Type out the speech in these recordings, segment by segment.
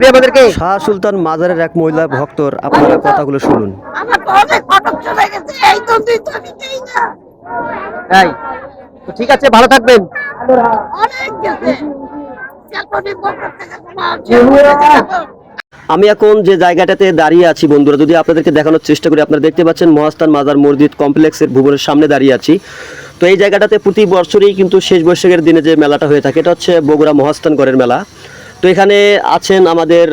আমাদেরকে শাহ সুলতান মাজারের এক মহিলা ভক্তর আপনারা কথাগুলো শুনুন। আমার তো অনেক ফটক চলে গেছে, এই তো দুই তো নিতেই না, তাই তো ঠিক আছে, ভালো থাকবেন। অনেক গেছে। চাকরি বকর থেকে তোমার আমি এখন যে জায়গাটাতে দাঁড়িয়ে আছি বন্ধুরা, যদি আপনাদেরকে দেখানোর চেষ্টা করি, আপনারা দেখতে পাচ্ছেন মহাস্থান মাজার মসজিদ কমপ্লেক্সের ভুবনের সামনে দাঁড়িয়ে আছি। তো এই জায়গাটাতে প্রতি বছরই কিন্তু শেষ বৈশাখের দিনে যে মেলাটা হয়ে থাকে, এটা হচ্ছে বগুড়া মহাস্থানগড়ের মেলা। তো এখানে আছেন আমাদের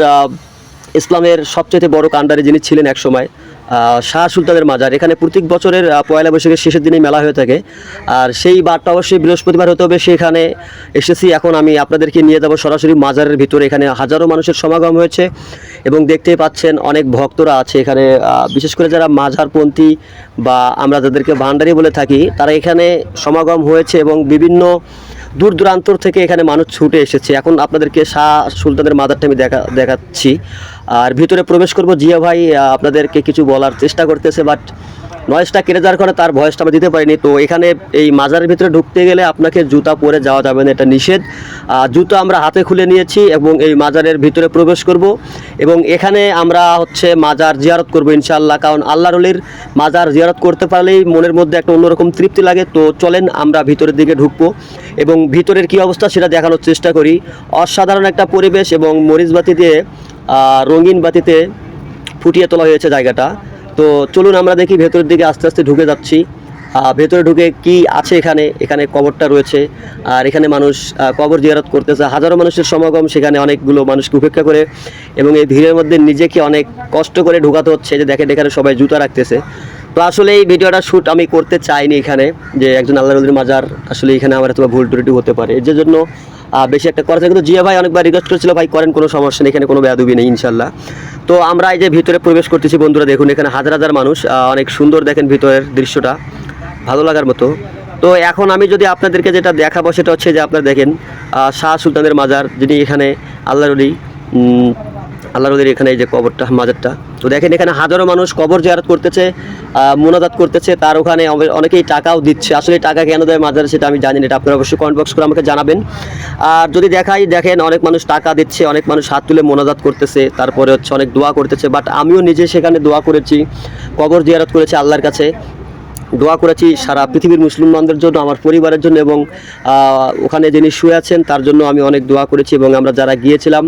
ইসলামের সবচেয়ে বড় কান্ডারি যিনি ছিলেন একসময় শাহ সুলতানের মাজার। এখানে প্রত্যেক বছরের পয়লা বৈশাখের শেষের দিনেই মেলা হয়ে থাকে, আর সেই বারটা অবশ্যই বৃহস্পতিবার হতে হবে। সেখানে এসেছি, এখন আমি আপনাদেরকে নিয়ে যাব সরাসরি মাজারের ভিতরে। এখানে হাজারো মানুষের সমাগম হয়েছে এবং দেখতেই পাচ্ছেন অনেক ভক্তরা আছে এখানে, বিশেষ করে যারা মাঝারপন্থী বা আমরা যাদেরকে ভান্ডারি বলে থাকি, তারা এখানে সমাগম হয়েছে এবং বিভিন্ন দূর দূরান্তর থেকে এখানে মানুষ ছুটে এসেছে। এখন আপনাদেরকে শাহ সুলতানের মাজারটা আমি দেখাচ্ছি, আর ভিতরে প্রবেশ করব। জিয়া ভাই আপনাদেরকে কিছু বলার চেষ্টা করতেছে, বাট নয়েজটা কেটে যাওয়ার কারণে তার ভয়েসটা আমরা দিতে পারিনি। তো এখানে এই মাজারের ভিতরে ঢুকতে গেলে আপনাকে জুতা পরে যাওয়া যাবে না, এটা নিষেধ। জুতো আমরা হাতে খুলে নিয়েছি এবং এই মাজারের ভিতরে প্রবেশ করব এবং এখানে আমরা হচ্ছে মাজার জিয়ারত করব ইনশাআল্লাহ। কারণ আল্লাহর ওলির মাজার জিয়ারত করতে পারলেই মনের মধ্যে একটা অন্যরকম তৃপ্তি লাগে। তো চলেন আমরা ভিতরের দিকে ঢুকবো এবং ভিতরের কী অবস্থা সেটা দেখানোর চেষ্টা করি। অসাধারণ একটা পরিবেশ এবং মরিচবাতি দিয়ে রঙিন বাতিতে ফুটিয়ে তোলা হয়েছে জায়গাটা। তো চলুন আমরা দেখি ভেতরের দিকে আস্তে আস্তে ঢুকে যাচ্ছি। ভেতরে ঢুকে কি আছে, এখানে কবরটা রয়েছে, আর এখানে মানুষ কবর জিয়ারত করতেছে। হাজারো মানুষের সমাগম, সেখানে অনেকগুলো মানুষকে উপেক্ষা করে এবং এই ভিড়ের মধ্যে নিজেকে অনেক কষ্ট করে ঢুকাতে হচ্ছে। যে দেখেন এখানে সবাই জুতা রাখতেছে। তো আসলে এই ভিডিওটা শ্যুট আমি করতে চাইনি এখানে, যে একজন আল্লাহর ওলির মাজার, আসলে এখানে আমার হয়তো ভুল ত্রুটি হতে পারে, এর জন্য বেশি একটা করা যায়। কিন্তু জিয়া ভাই অনেকবার রিকোয়েস্ট করেছিল, ভাই করেন, কোনো সমস্যা নেই, এখানে কোনো বেয়াদবি নেই ইনশাল্লাহ। তো আমরা এই যে ভিতরে প্রবেশ করতেছি বন্ধুরা, দেখুন এখানে হাজার হাজার মানুষ, অনেক সুন্দর দেখেন ভিতরের দৃশ্যটা, ভালো লাগার মতো। তো এখন আমি যদি আপনাদেরকে যেটা দেখাবো সেটা হচ্ছে যে আপনারা দেখেন শাহ সুলতানের মাজার, যিনি এখানে আল্লাহর ওলির এখানে এই যে কবরটা, মাজারটা। তো দেখেন এখানে হাজারো মানুষ কবর জিয়ারত করতেছে, মোনাজাত করতেছে, তার ওখানে অনেকেই টাকাও দিচ্ছে। আসলে টাকা কেন দেয় মাজারে সেটা আমি জানি না, এটা আপনারা অবশ্যই কমেন্ট বক্স করে আমাকে জানাবেন। আর যদি দেখাই, দেখেন অনেক মানুষ টাকা দিচ্ছে, অনেক মানুষ হাত তুলে মোনাজাত করতেছে, তারপরে হচ্ছে অনেক দোয়া করতেছে। বাট আমিও নিজে সেখানে দোয়া করেছি, কবর জিয়ারত করেছি, আল্লাহর কাছে দোয়া করেছি সারা পৃথিবীর মুসলমানদের জন্য, আমার পরিবারের জন্য এবং ওখানে যিনি শুয়ে আছেন তার জন্য আমি অনেক দোয়া করেছি এবং আমরা যারা গিয়েছিলাম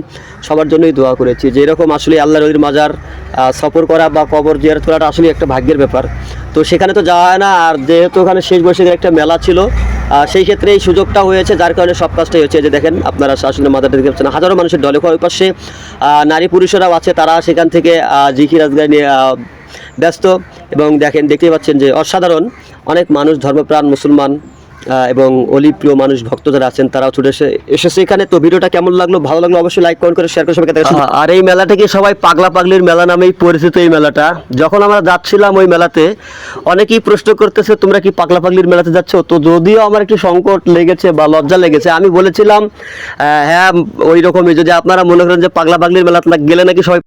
সবার জন্যই দোয়া করেছি। যে এরকম আসলে আল্লাহর ওলির মাজার সফর করা বা কবর জিয়ারত করাটা আসলে একটা ভাগ্যের ব্যাপার। তো সেখানে তো যাওয়া হয় না, আর যেহেতু ওখানে শেষ বৈশাখের একটা মেলা ছিল, সেই ক্ষেত্রে এই সুযোগটা হয়েছে, যার কারণে সব কাজটাই হচ্ছে। যে দেখেন আপনারা শাহ সুলতানের মাজারটা দেখতে পাচ্ছেন, হাজারো মানুষের দলে, ওই পাশে নারী পুরুষেরাও আছে, তারা সেখান থেকে জিকির আজগার নিয়ে ব্যস্ত। এবং দেখতেই পাচ্ছেন যে অসাধারণ অনেক মানুষ, ধর্মপ্রাণ মুসলমান এবং অলি প্রিয় মানুষ, ভক্ত যারা আছেন তারাও ছুটে এসেছে এখানে। তো ভিডিওটা কেমন লাগলো, ভালো লাগলো অবশ্যই লাইক কমেন্ট করে শেয়ার করে সবাইকে দেখা। আর এই মেলাটাকে সবাই পাগলা পাগলির মেলা নামেই পরিচিত। এই মেলাটা যখন আমরা যাচ্ছিলাম ওই মেলাতে, অনেকেই প্রশ্ন করতেছে তোমরা কি পাগলা পাগলির মেলাতে যাচ্ছ? তো যদিও আমার একটু সংকট লেগেছে বা লজ্জা লেগেছে, আমি বলেছিলাম হ্যাঁ ওই রকমই, যদি আপনারা মনে করেন যে পাগলা পাগলির মেলাতে গেলে নাকি সবাই